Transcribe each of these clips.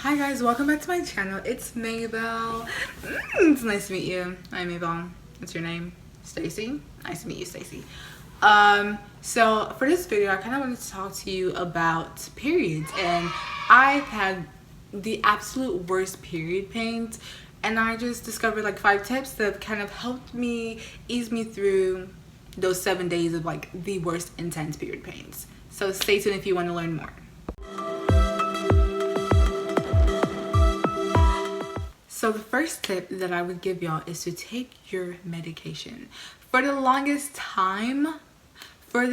Hi guys, welcome back to my channel. It's Mabel. It's nice to meet you. I'm Mabel. What's your name? Stacy. Nice to meet you, Stacy. So for this video, I kind of wanted to talk to you about periods, and I've had the absolute worst period pains, and I just discovered like 5 tips that kind of helped me ease me through those 7 days of like the worst intense period pains. So stay tuned if you want to learn more. So the first tip that I would give y'all is to take your medication. For the longest time, I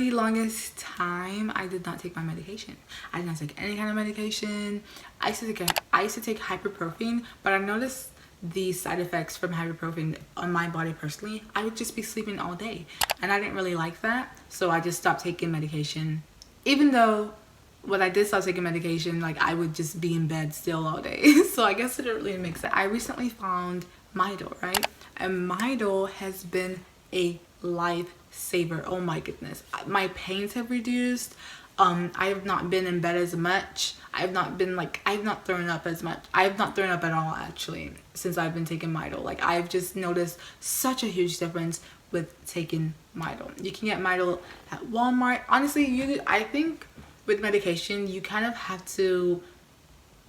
did not take my medication. I did not take any kind of medication. I used to take ibuprofen, but I noticed the side effects from ibuprofen on my body personally. I would just be sleeping all day, and I didn't really like that, so I just stopped taking medication. Even though when I did start taking medication, like I would just be in bed still all day. So I guess it didn't really make sense. I recently found Midol, right? And Midol has been a lifesaver. Oh my goodness. My pains have reduced. I have not been in bed as much. I've not thrown up as much. I have not thrown up at all actually since I've been taking Midol. Like I've just noticed such a huge difference with taking Midol. You can get Midol at Walmart. Honestly, I think with medication, you kind of have to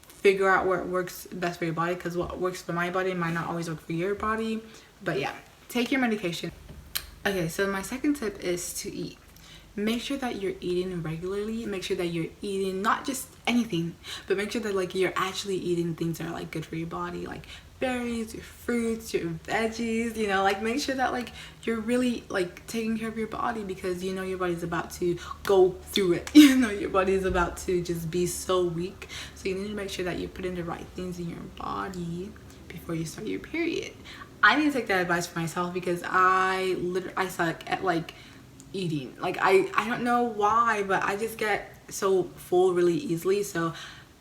figure out what works best for your body, because what works for my body might not always work for your body. But yeah, take your medication. Okay, so my second tip is to eat. Make sure that you're eating regularly. Make sure that you're eating not just anything, but make sure that like you're actually eating things that are like good for your body, like berries, your fruits, your veggies, you know, like make sure that like you're really like taking care of your body, because you know your body's about to go through it. You know your body's about to just be so weak, so you need to make sure that you put in the right things in your body before you start your period. I need to take that advice for myself, because I suck at like eating. Like I don't know why, but I just get so full really easily. So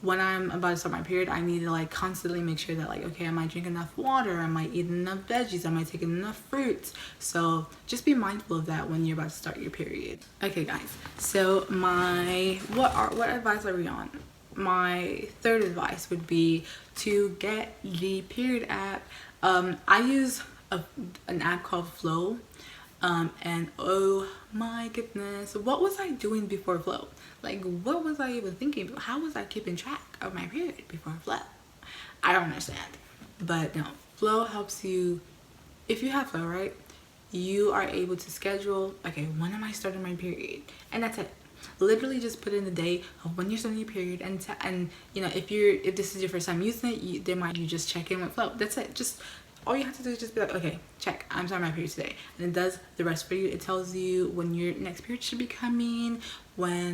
when I'm about to start my period, I need to like constantly make sure that like, okay, am I drinking enough water? Am I eating enough veggies? Am I taking enough fruits? So just be mindful of that when you're about to start your period. Okay guys, so what advice are we on? My third advice would be to get the period app. I use an app called Flo. And oh my goodness, what was I doing before Flo? Like, what was I even thinking? How was I keeping track of my period before Flo? I don't understand. But no, Flo helps you. If you have Flo, right, you are able to schedule, okay, when am I starting my period? And that's it. Literally just put in the day of when you're starting your period, and you know, if this is your first time using it, you just check in with Flo. That's it. Just all you have to do is just be like, okay, check, I'm starting my period today, and it does the rest for you. It tells you when your next period should be coming,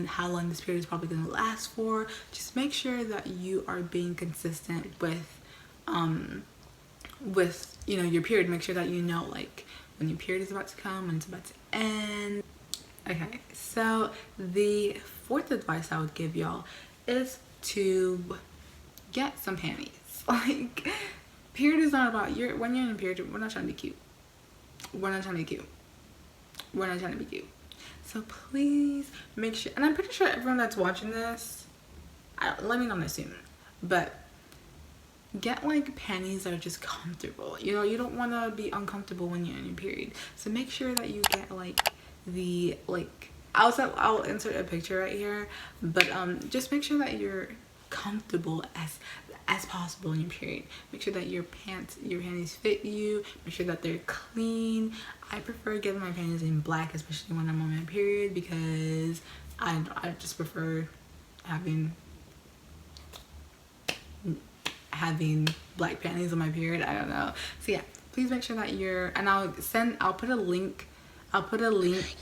how long this period is probably going to last for. Just make sure that you are being consistent with you know, your period. Make sure that you know like when your period is about to come, when it's about to end. Okay, so the fourth advice I would give y'all is to get some panties. Like, period is not about when you're in a period, we're not trying to be cute. We're not trying to be cute. We're not trying to be cute. So please make sure, and I'm pretty sure everyone that's watching this, let me not assume, but get like panties that are just comfortable. You know, you don't want to be uncomfortable when you're in your period. So make sure that you get like I'll insert a picture right here, but just make sure that you're comfortable as possible in your period. Make sure that your panties fit you. Make sure that they're clean. I prefer getting my panties in black, especially when I'm on my period, because I just prefer having black panties on my period. I don't know. So yeah, please make sure that and I'll put a link.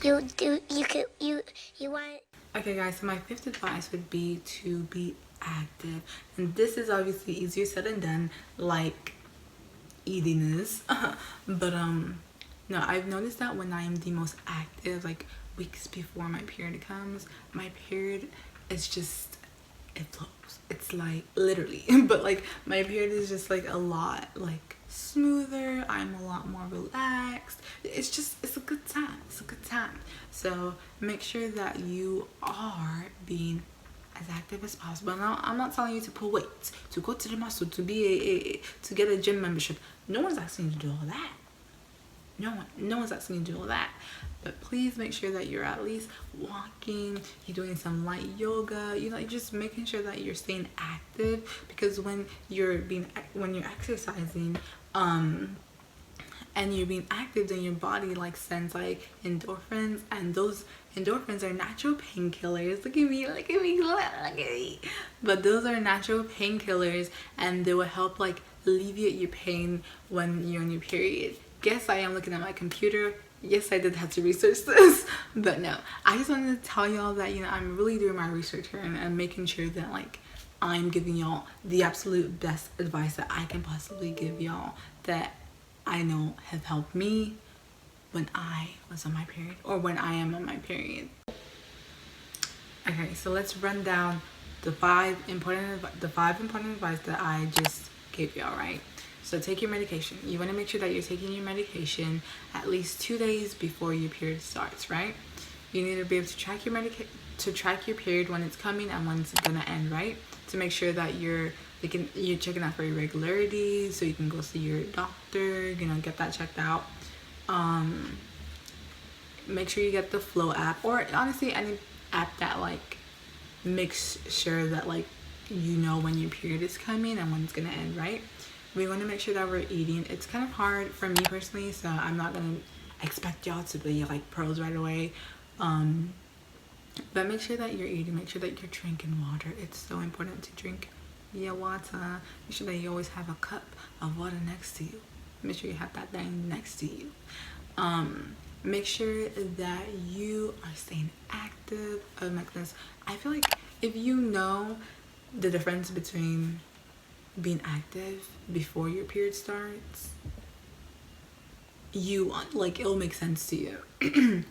You want. Okay guys, so my fifth advice would be to be active, and this is obviously easier said than done, like eating is. But no, I've noticed that when I am the most active, like weeks before my period comes, my period is just, it flows. It's like literally but like my period is just like a lot like smoother. I'm a lot more relaxed. It's a good time. So make sure that you are being as active as possible. Now, I'm not telling you to pull weights, to go to the muscle, to be to get a gym membership. No one's asking you to do all that. No one's asking you to do all that. But please make sure that you're at least walking, you're doing some light yoga, you know, you're just making sure that you're staying active, because when you're exercising, and you're being active, then your body like sends like endorphins, and those endorphins are natural painkillers. Look at me. But those are natural painkillers, and they will help like alleviate your pain when you're on your period. Yes, I am looking at my computer. Yes, I did have to research this, but no, I just wanted to tell y'all that, you know, I'm really doing my research here, and I'm making sure that like I'm giving y'all the absolute best advice that I can possibly give y'all, that I know have helped me when I was on my period, or when I am on my period. Okay, so let's run down the five important advice that I just gave y'all, right? So take your medication. You want to make sure that you're taking your medication at least 2 days before your period starts, right? You need to be able to track your period, when it's coming and when it's gonna end, right? To make sure that you're checking out for irregularities, so you can go see your doctor, you know, get that checked out. Make sure you get the Flo app, or honestly any app that like makes sure that like you know when your period is coming and when it's gonna end, right? We want to make sure that we're eating. It's kind of hard for me personally, so I'm not gonna expect y'all to be like pros right away. But make sure that you're eating. Make sure that you're drinking water. It's so important to drink your water. Make sure that you always have a cup of water next to you. Make sure you have that thing next to you. Make sure that you are staying active. Oh my goodness, I feel like if you know the difference between being active before your period starts, you like, it'll make sense to you.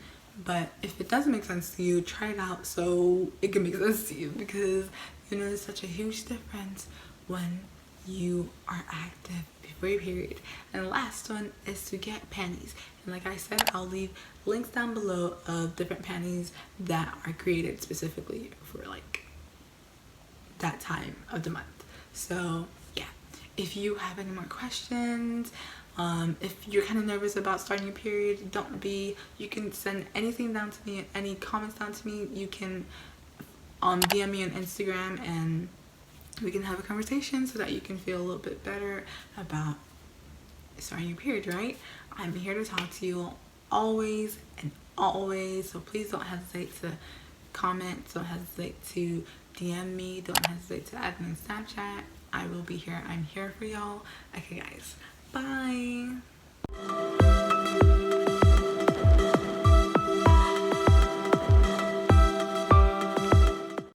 But if it doesn't make sense to you, try it out so it can make sense to you, because you know there's such a huge difference when you are active before your period. And the last one is to get panties. And like I said, I'll leave links down below of different panties that are created specifically for like that time of the month. So yeah, if you have any more questions, if you're kind of nervous about starting your period, don't be. You can send anything down to me, any comments down to me. You can DM me on Instagram, and we can have a conversation so that you can feel a little bit better about starting your period, right? I'm here to talk to you always and always, so please don't hesitate to comment, don't hesitate to DM me, don't hesitate to add me on Snapchat. I will be here. I'm here for y'all. Okay guys, bye.